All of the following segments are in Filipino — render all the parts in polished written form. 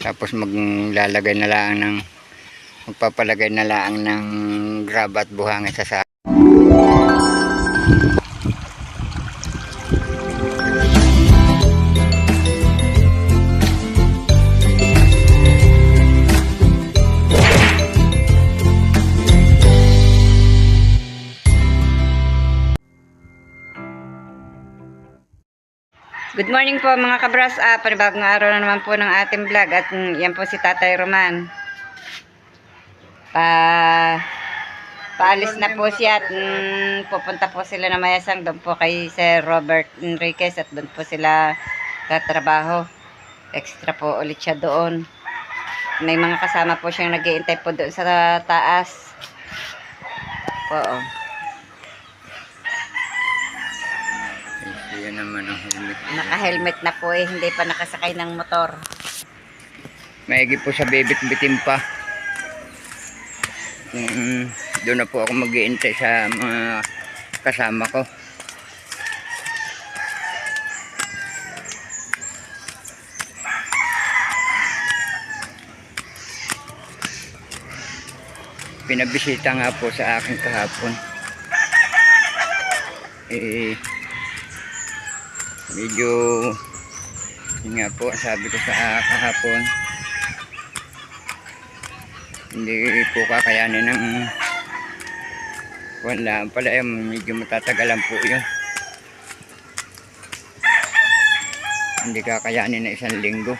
Tapos magpapalagay na lang ng graba at buhangin sa sako. Good morning po mga kabras. Panibagong araw na naman po ng ating vlog. At yan po si Tatay Roman. Paalis na po siya at pupunta po sila na Mayasang. Doon po kay Sir Robert Enriquez at doon po sila tatrabaho. Extra po ulit siya doon. May mga kasama po siyang nag-iintay po doon sa taas. Po. Yan naman ang helmet. Naka-helmet na po hindi pa nakasakay ng motor. Maigi po sa bibit-bitin pa. Doon na po ako mag-iintay sa mga kasama ko. Pinabisita nga po sa akin kahapon. Medyo yun nga po sabi ko sa kahapon, hindi po kakayanin ng wala pala, medyo matatagalan po yun, hindi kakayanin na 1 linggo.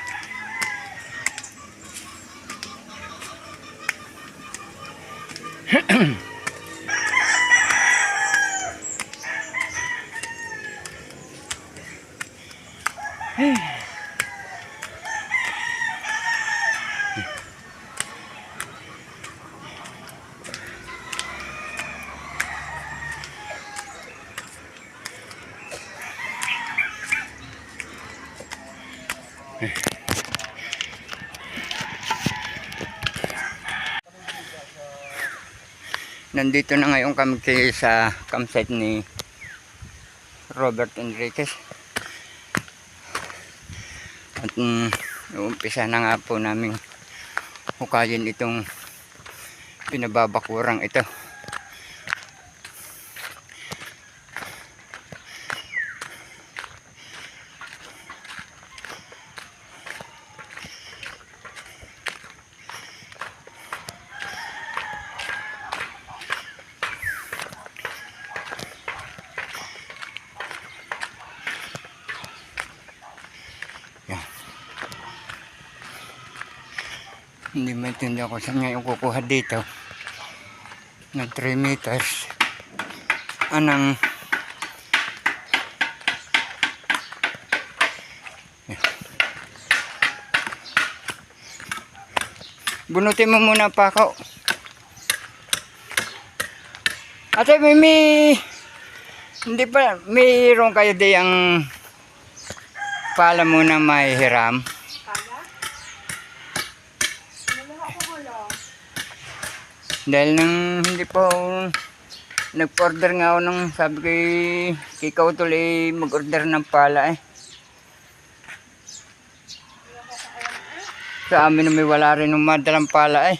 Nandito na ngayon kami sa campsite ni Robert Enriquez. At umpisa na nga po namin hukayin itong pinababakurang ito. Hindi maintindihan ko saan ngayon kukuha dito ng 3 meters. Anang bunutin mo muna pa ako. Ate, hindi pa mayroon kayo diyang pala muna may hiram. Dahil nang hindi po nag-order nga ako nung sabi kay Kautol mag-order ng pala Sa amin may wala rin ng madalang pala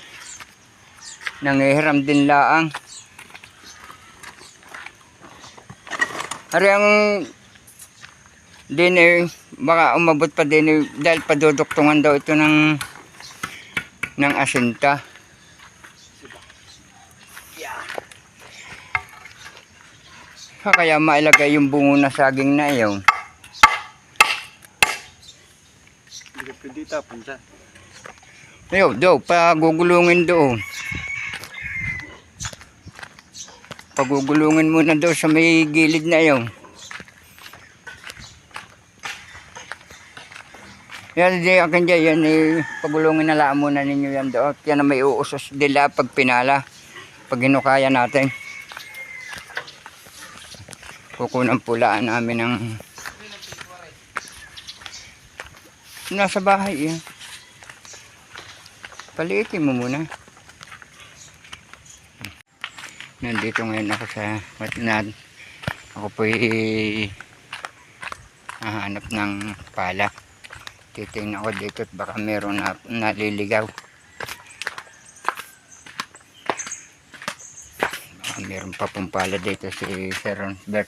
nangihiram din laang. Hari ang din baka umabot pa din dahil paduduktungan daw ito ng asinta. Kaya mailagay yung bungo na saging na yun. Hindi pwede tapon siya. Ayun, pagugulungin doon. Pagugulungin muna doon sa may gilid na yun. Yan, di akin dyan, yan pagulungin na lang muna ninyo yan doon. Yan na may uusos nila pag pinala. Pag hinukaya natin. Kukunan pulaan namin ng nasa bahay yan. Paliitin mo muna. Nandito ngayon ako sa Matnad. Ako po'y hahanap ng pala. Titingnan ko dito at baka meron na naliligaw. Baka meron pa pong pala dito si Sir Robert.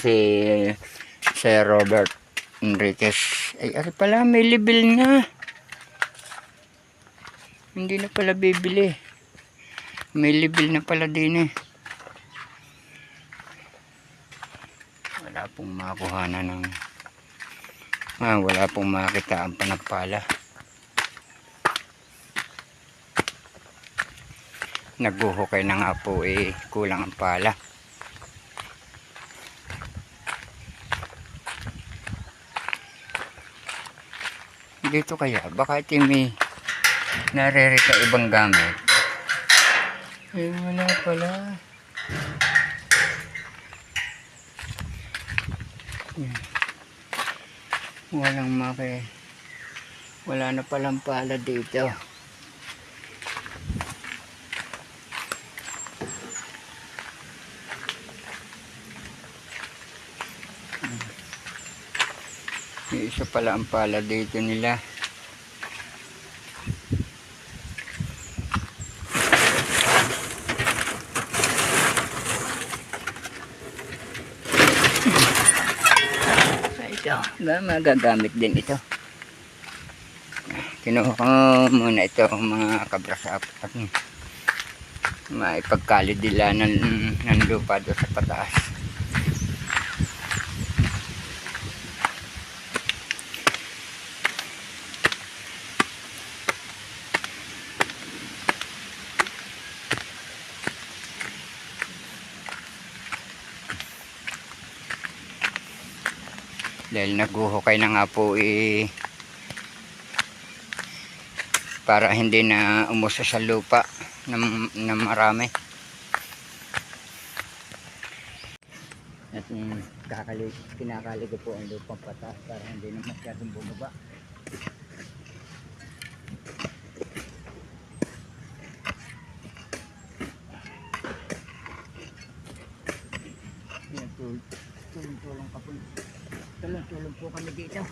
Si Sir Robert Enriquez. Ay, ari pala, may level na. Hindi na pala bibili. May level na pala din eh. Wala pong makuhanan ng wala pong makita ang panagpala. Naghuhukay na nga po kulang ang pala. Dito kaya baka ito may narereka ibang gamit. Wala pala. Wala na palang pala dito. May isa pala ang pala dito nila. Magagamit din ito. Kinuha ko muna ito mga kabrasap at maipagkalid nila ng lupa doon sa pataas. Dahil naghuhukay na nga po para hindi na umuso sa lupa na marami. At kinakali ko po ang lupang patas para hindi na masyadong bumaba. Tulong ka po. Tulong po kami dito.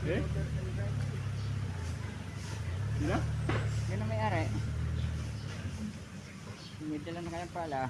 Eh? Sino? Yan ang may-ari. May dala na kayang pala.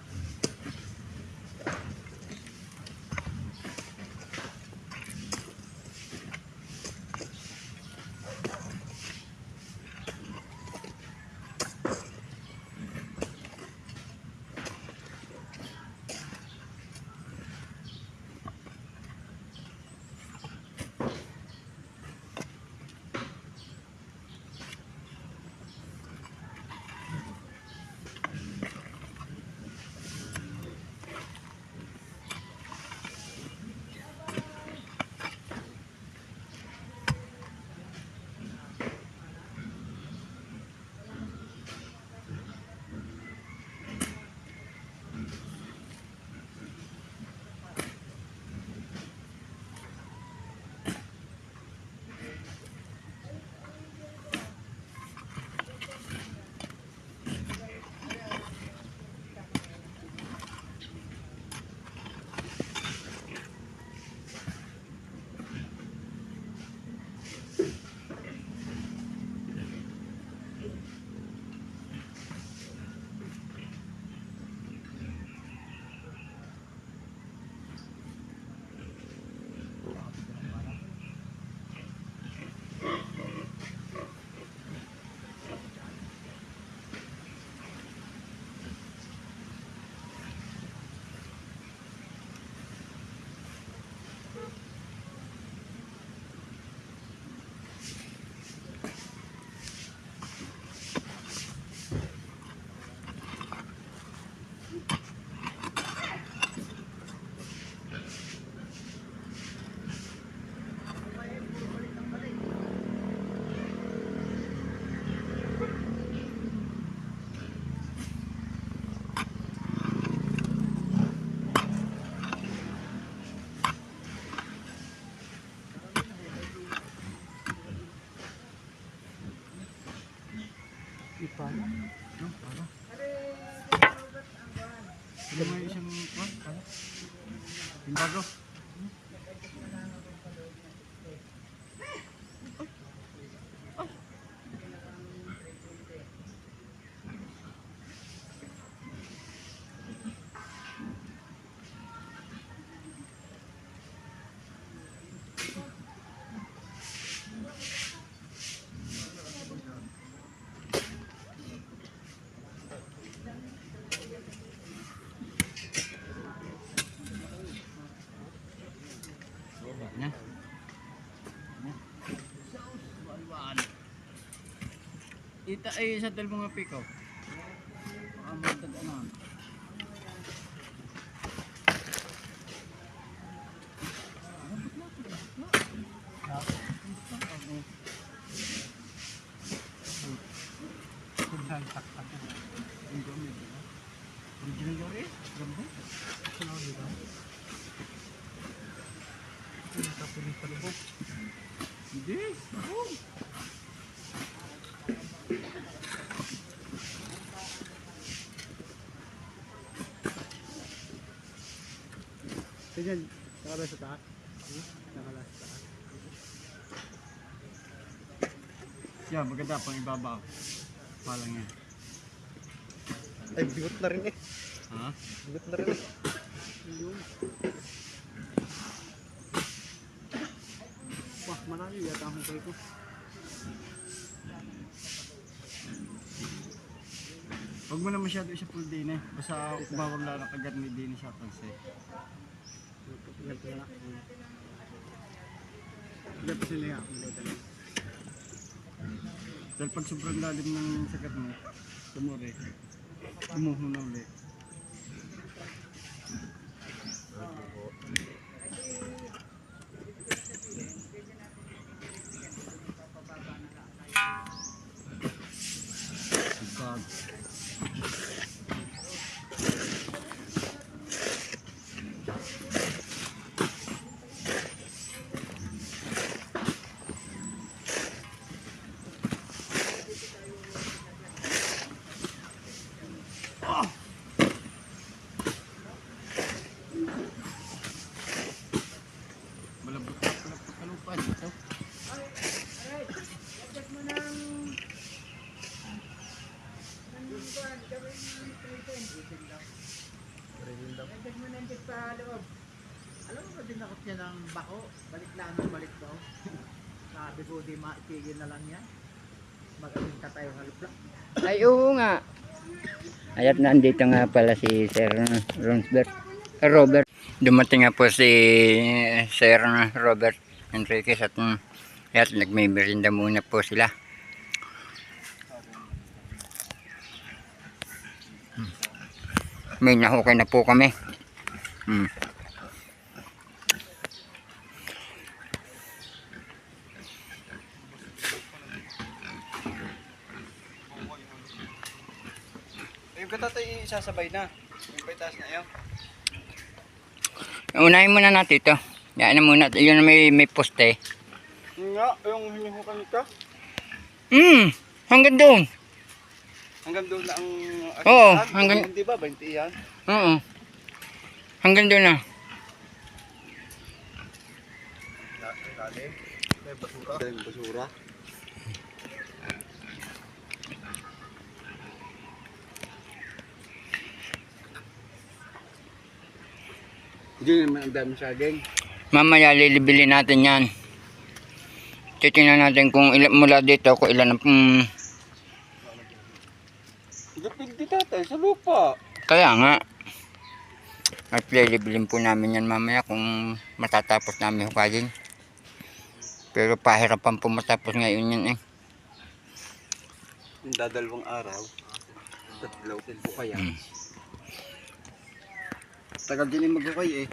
Ipala? Yung para. Ano may isang kwan? Para? Timbago? Yan. Ita ay sa dalawang mga pikaw. Ang matag ano. Hindi. Ganyan, nakala sa taas. Nakala sa taas. Yeah, maganda pang ibabaw. Palang yan. Ay, bigot na rin eh. Ha? Bigot na rin eh. Wah, marami yata ang hukay ko. Huwag mo na masyado isa full din eh. Basta bawag lang nakagarni din siya panse. Ganito na lang. Ganito sila yan. Dahil pag sobrang lalim ng sagat mo, tumuri. Tumuho na ulit. Sigad. Malabot na pala pagkalupaan ito. Alam mo ba dinakot niya ng bako? Balik balik daw. Sabi ko, di maitigil na lang yan. Magaling ka tayo halupla. Ay, oo nga. Ayat na, andito nga pala si Sir Robert. Dumating nga po si Sir Robert Enriquez at nagmimerinda muna po sila. May nahukay na po kami. Yung katatay isasabay na. Yung paitas na yun. Unahin muna natin ito. Yan na muna. Yun na may poste. Nga, yung hinihukan ka. Hanggang doon. Hanggang doon na ang... Oo, hanggang... Hindi ba? 20 yan? Oo. Hanggang doon na. May basura. May basura. Hindi naman ang dami saging. Mamaya lilibilin natin yan. Titingnan natin kung ilan mula dito, kung ilan ang... Depende tatay sa lupa. Kaya nga. At lilibilin po namin yan mamaya kung matatapos namin hukayin. Pero pahirapan po matapos ngayon yan eh. Yung dadalawang araw. Tatlaw po kaya. Tagal din yung maghukay eh.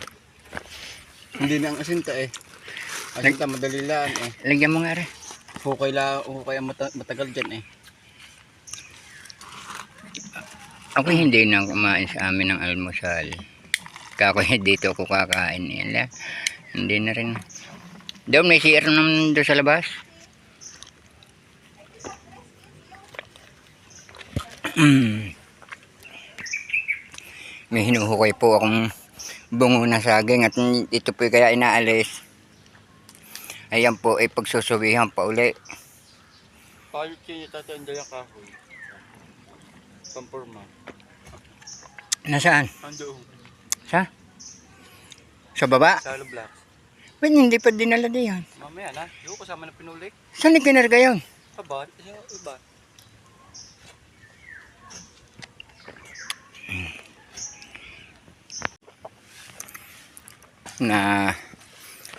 Hindi na ang asinta eh. Asinta madali lang eh. Lagyan mo nga rin. Hukay ang matagal dyan eh. Ako hindi na kumain sa amin ng almusal. Kako dito ako kakain. Hindi na rin. Doon may CR naman doon sa labas. May hinuhukay po akong bungo na saging at ito po kaya inaalis. Ayan po ay pagsusubihan pa uli. Palit yun yung tatanda yung kahoy. Pampurma. Nasaan? Andoon. Sa baba? Sa Hollow Blocks. Ba't hindi pa dinala diyan? Mamaya na. Yung kasama ng pinulik. Saan ikinarga yun? Aba, iba.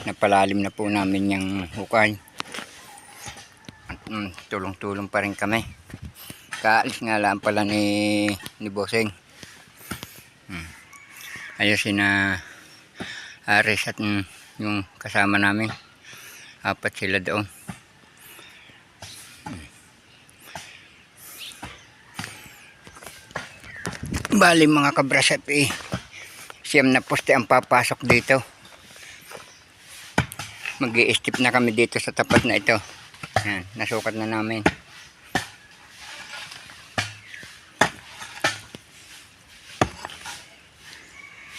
Napalalim na po namin yung hukay. At tulong-tulong pa rin kami. Kaalis nga lang pala ni Bossing. Ayusin na Aris at yung kasama namin. 4 sila doon. Bali mga kabrasap siyam na poste ang papasok dito. Mag-i-step na kami dito sa tapat na ito. Yan, nasukat na namin.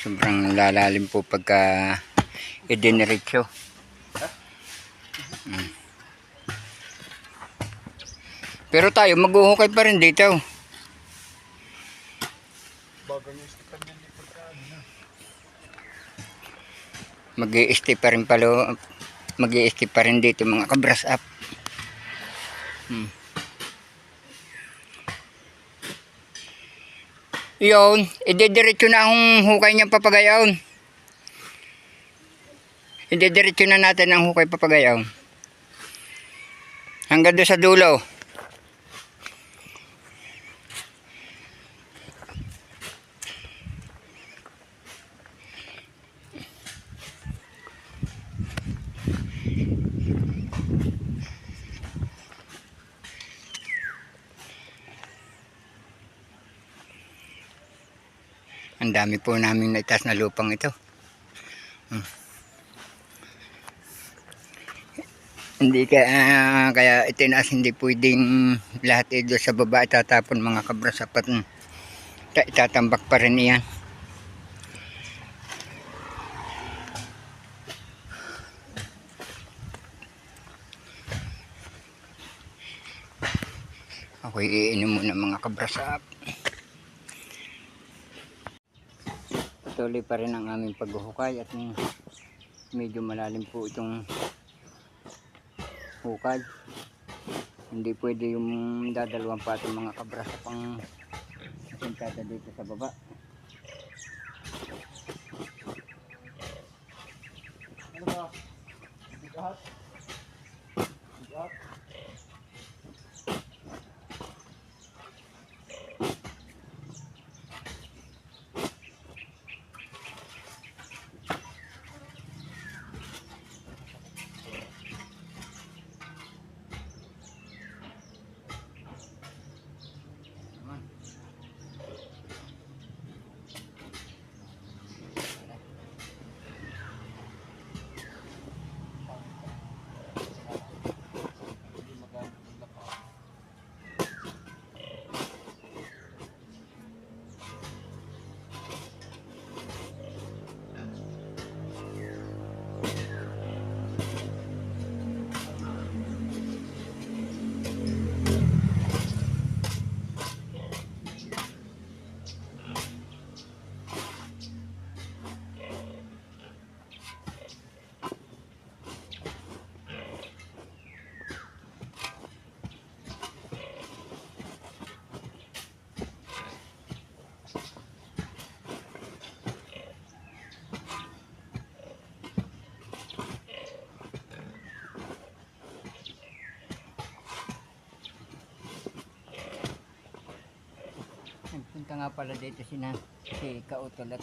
Sobrang lalalim po pagka idiniretso. Pero tayo maghuhukay pa rin dito. Mag-i-stay pa rin palo. Mag-i-stay pa rin dito mga kabras up. Yun, idediretso na ang hukay niyang papagayaw. Idediretso na natin ang hukay papagayaw. Hanggang doon sa dulo. Ang dami po namin naitaas na lupang ito. Hindi kaya itinaas, hindi pwedeng lahat ito sa baba itatapon mga kabras, sapat itatambak pa rin iyan. Ako'y iinom muna mga kabrasap. Patuloy pa rin ang aming paghuhukay at medyo malalim po itong hukay. Hindi pwede yung dadalawang pato mga kabrasap ang puntada dito sa baba. Ano ba? Bigat? Bigat? Punta nga pala dito si Kautol at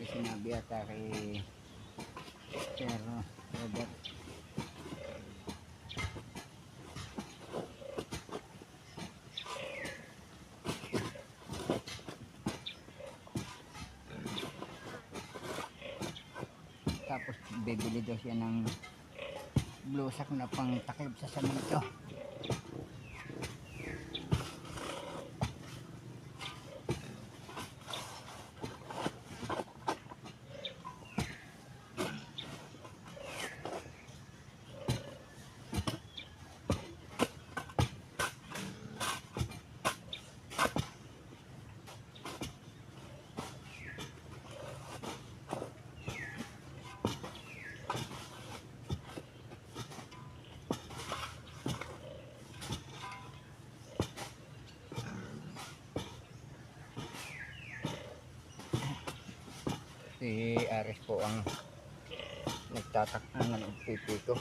sinabi ata kay Sir Robert. Tapos bibili daw siya ng blusak na pang takip sa semento. Si Aris po ang nagpipiko.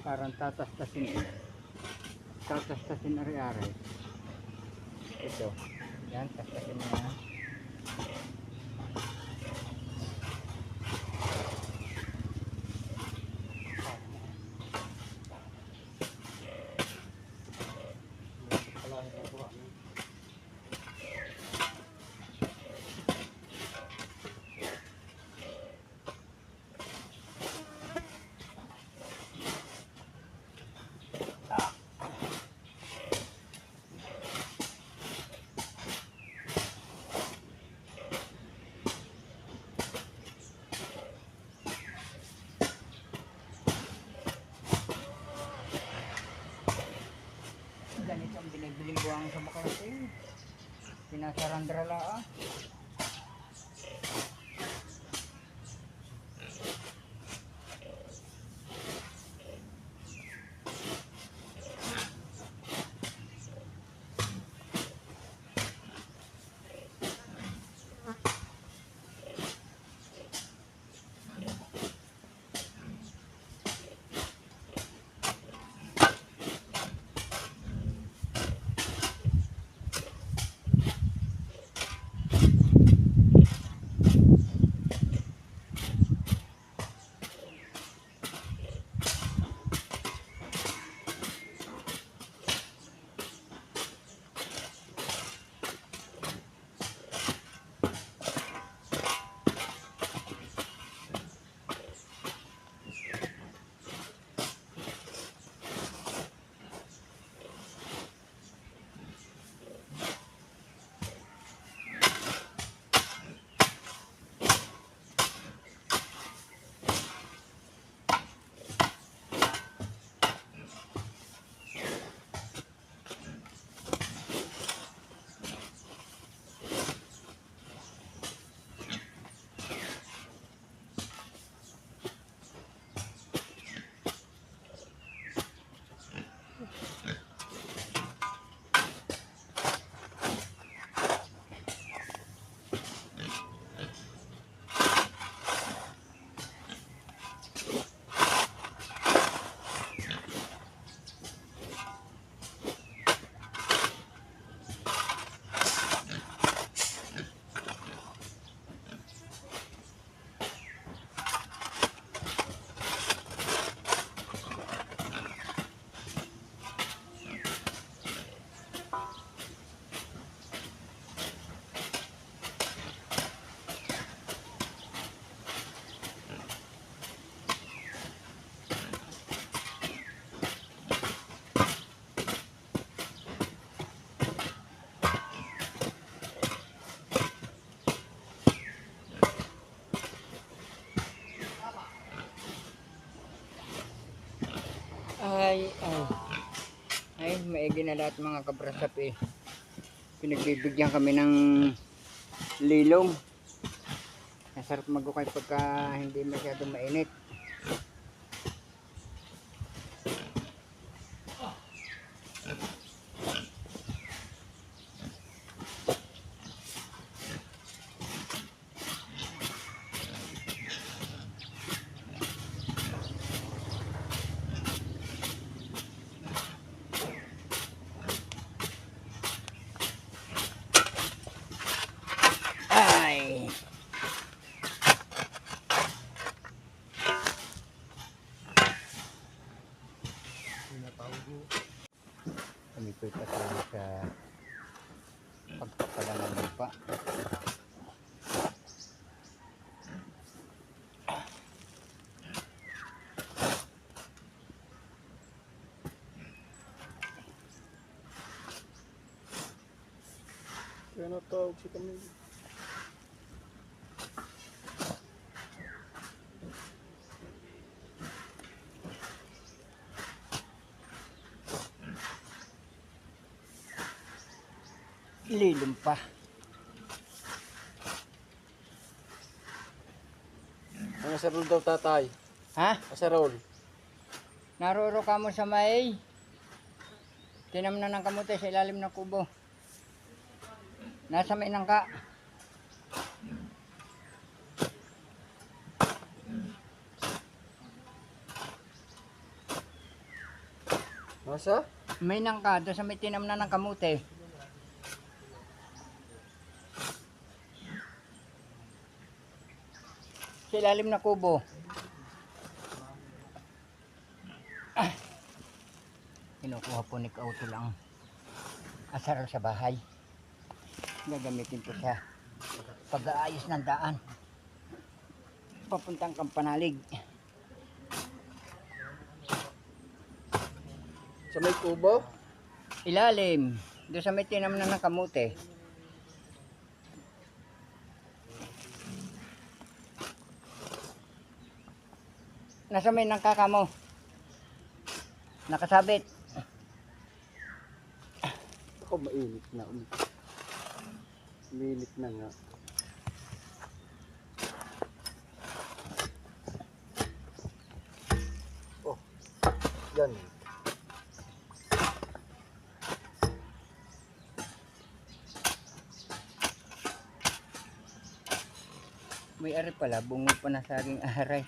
Parang tatastasin ari-ari. Ito, yan, tastasin na. Ganito ang binibiling buwang sa Makarating. Pinasarandra lang. Ay, maigi na lahat mga kabrasap eh. Pinagbibigyan kami ng lilong. Masarap magukay pagka hindi masyadong mainit. Ay! Kami po'y patuloy sa pagpapala ng lupa. Kaya natawag si kami. Lilong pa. Nasa roll daw tatay. Ha? Nasa roll. Naruro ka mo sa may tinamnan ng kamote sa ilalim ng kubo. Nasa may nangka. Nasa? May nangka doon sa may tinamnan ng kamote. Sa ilalim ng kubo. Kinukuha po ni Kauto lang asar sa bahay. Gagamitin po siya pag-aayos ng daan papuntang Kampanalig. Sa may kubo? Ilalim doon sa may tinamnan ng kamote. Nasa may nangkaka mo nakasabit. Ako mainit na. Mainit na nga. Oh, yan. May ari pala, bungo pa na sa aking aray.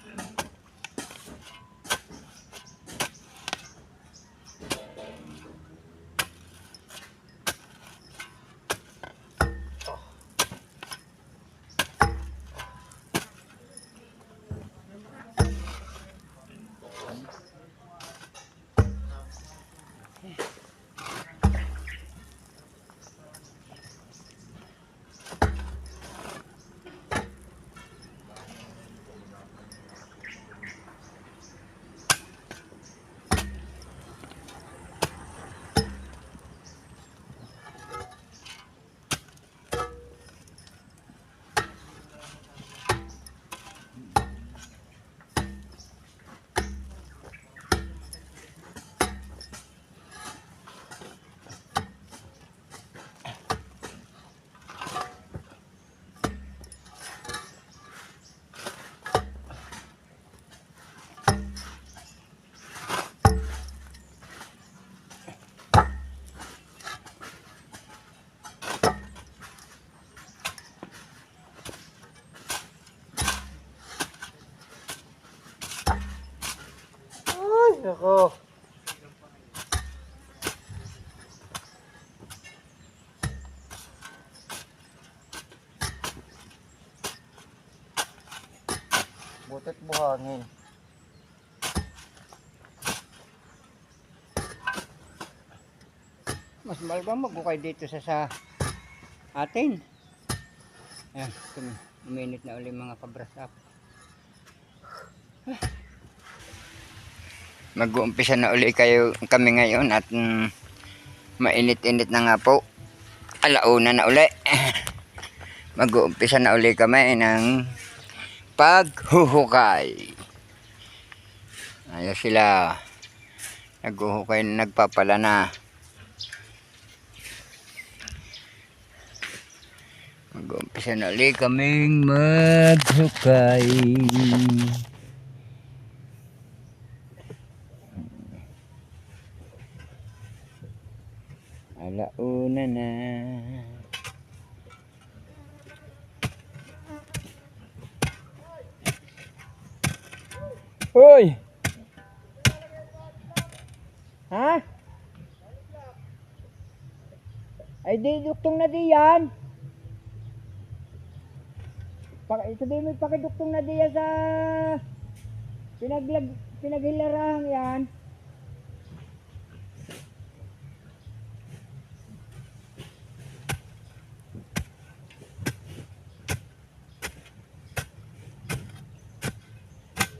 Ako. Butit buhangin. Mas malbang magukay dito sa atin. Ayan, uminit na uli mga kabrasap. Mag-uumpisa na uli kami ngayon at mainit-init na nga po. Alauna na uli. Mag-uumpisa na uli kami ng paghuhukay. Ayos sila. Naghuhukay na, nagpapala na. Mag-uumpisa na uli kaming maghukay. Alauna na. Hoy! Ha? Ay di duktong na di yan. Sabihin mo pakiduktong na di yan sa pinaghilarahang yan.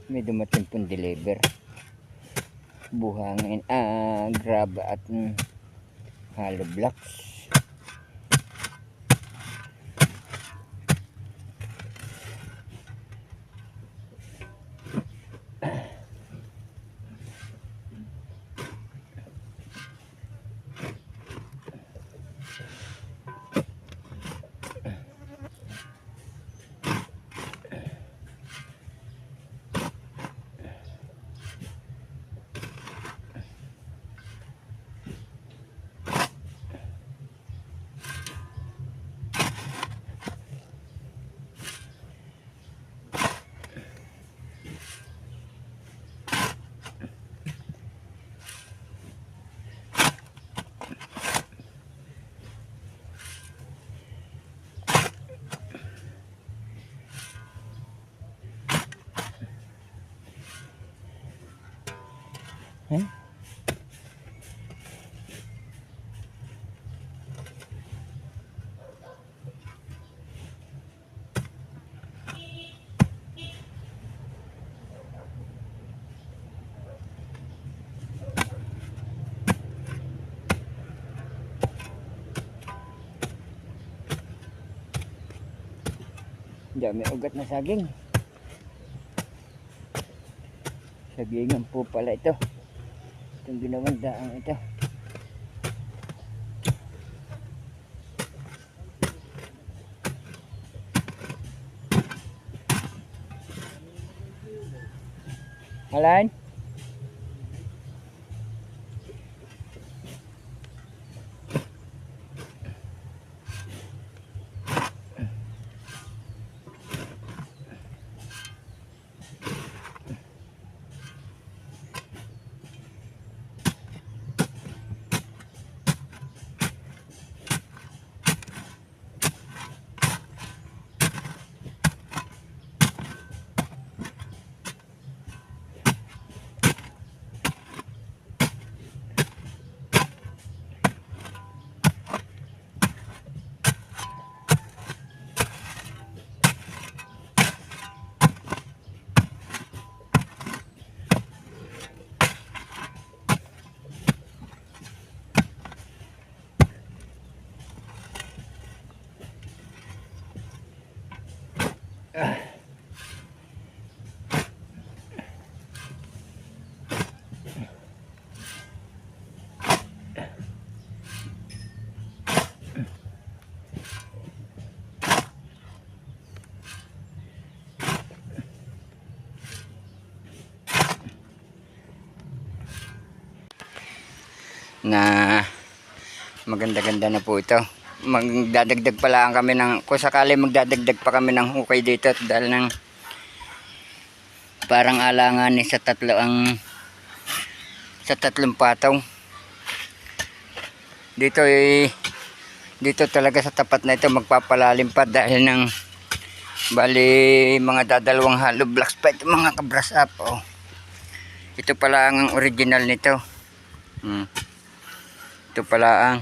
May dumating pong deliver. Buhangin, grab at hollow blocks. Dami ugat na saging. Sagingan po pala ito. Itong ginawang daang ito. Alan? Na maganda-ganda na po ito. Magdadagdag pa lang kami ng, kung sakali magdadagdag pa kami ng hukay dito dahil ng parang alangan sa tatlong pataw. Dito talaga sa tapat na ito magpapalalim pa dahil ng bali mga dadalawang hollow blocks pa ito mga kabras up. Oh. Ito pala ang original nito. Ito pala ang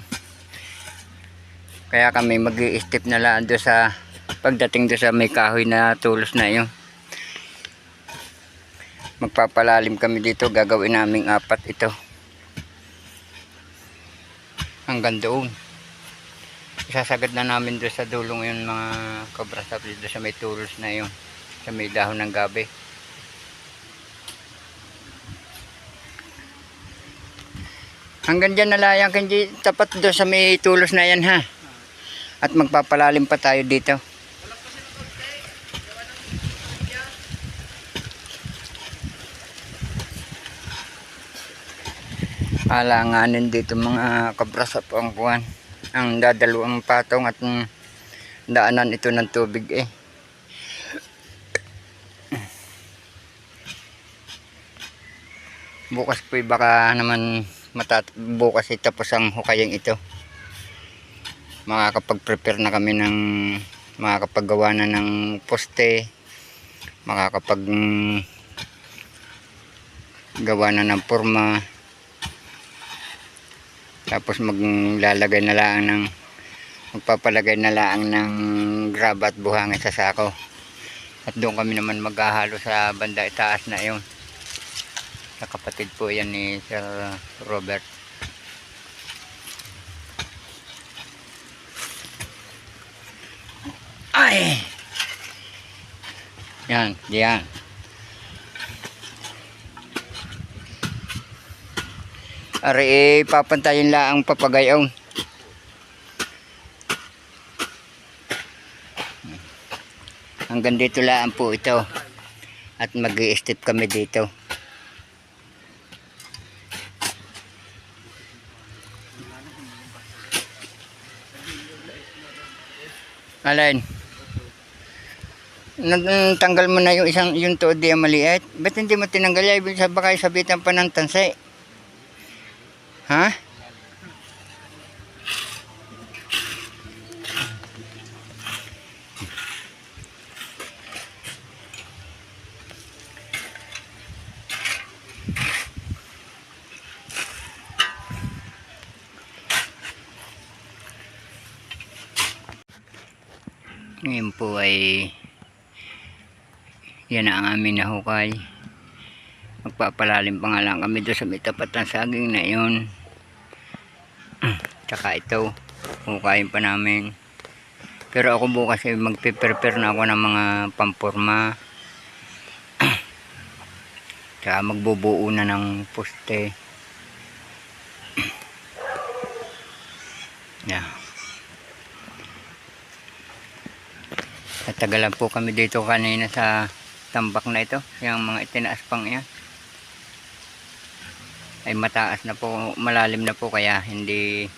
kaya kami mag-i-step na lang doon sa pagdating doon sa may kahoy na tulos na yun. Magpapalalim kami dito, gagawin naming 4 ito hanggang doon. Isasagad na namin doon sa dulong yun mga kabrasap, dito sa may tulos na yun, sa may dahon ng gabi. Hanggang dyan na layang kanji, tapat doon sa may tulos na yan ha. At magpapalalim pa tayo dito. Alanganin dito mga kabrasap ang kuwan. Ang dadalawang patong at daanan ito ng tubig eh. Bukas po baka naman bukas tapos ang hukayang ito. Makakapag-prepare na kami ng makakapaggawa na ng poste, gawa na ng forma, tapos magpapalagay na lang ng graba at buhangin sa sako, at doon kami naman maghahalo sa banda itaas na yun. Sa kapatid po yan ni Sir Robert. Ay! Yan, yan. Ari, papantayin lang ang papagayaw. Hanggang dito lang po ito. At mag-i-step kami dito. Alin? Tanggal mo na yung tuod diyan maliit. Ba't hindi mo tinanggal yan? Ibig sabihin sabitan pa ng tansay. Ha? Ngayon po ay yan ang aming nahukay. Magpapalalim pa nga lang kami doon sa may tapat ng saging na yun. Tsaka ito hukayin pa namin Pero ako bukas ay magpe-prepare na ako ng mga pampurma. Tsaka magbubuo na ng poste. Yeah. Natagalan po kami dito kanina sa tambak na ito. Yung mga itinaas pang yan. Ay mataas na po, malalim na po kaya hindi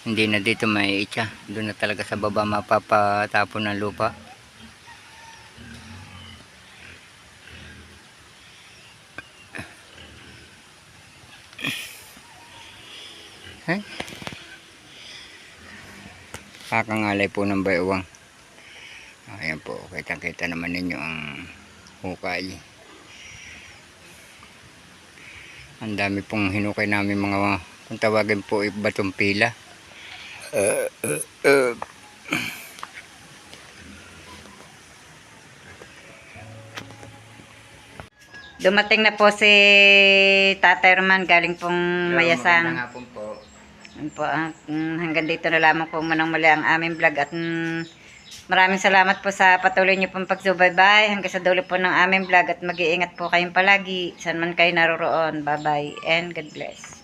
na dito may itcha. Doon na talaga sa baba mapapatapon ng lupa. Hey? Kakangalay po ng baywang. Ayan po, kita naman ninyo ang hukay. Ang dami pong hinukay namin mga, kung tawagin po, batong pila. Dumating na po si Tatay Roman galing pong Mayasang. Magandang hapon po. Yun po, hanggang dito na lamang po munang muli ang aming vlog at maraming salamat po sa patuloy niyo pong pagsubaybay hanggang sa dulo po ng aming vlog at mag-iingat po kayong palagi saan man kayo naroroon. Bye bye and God bless.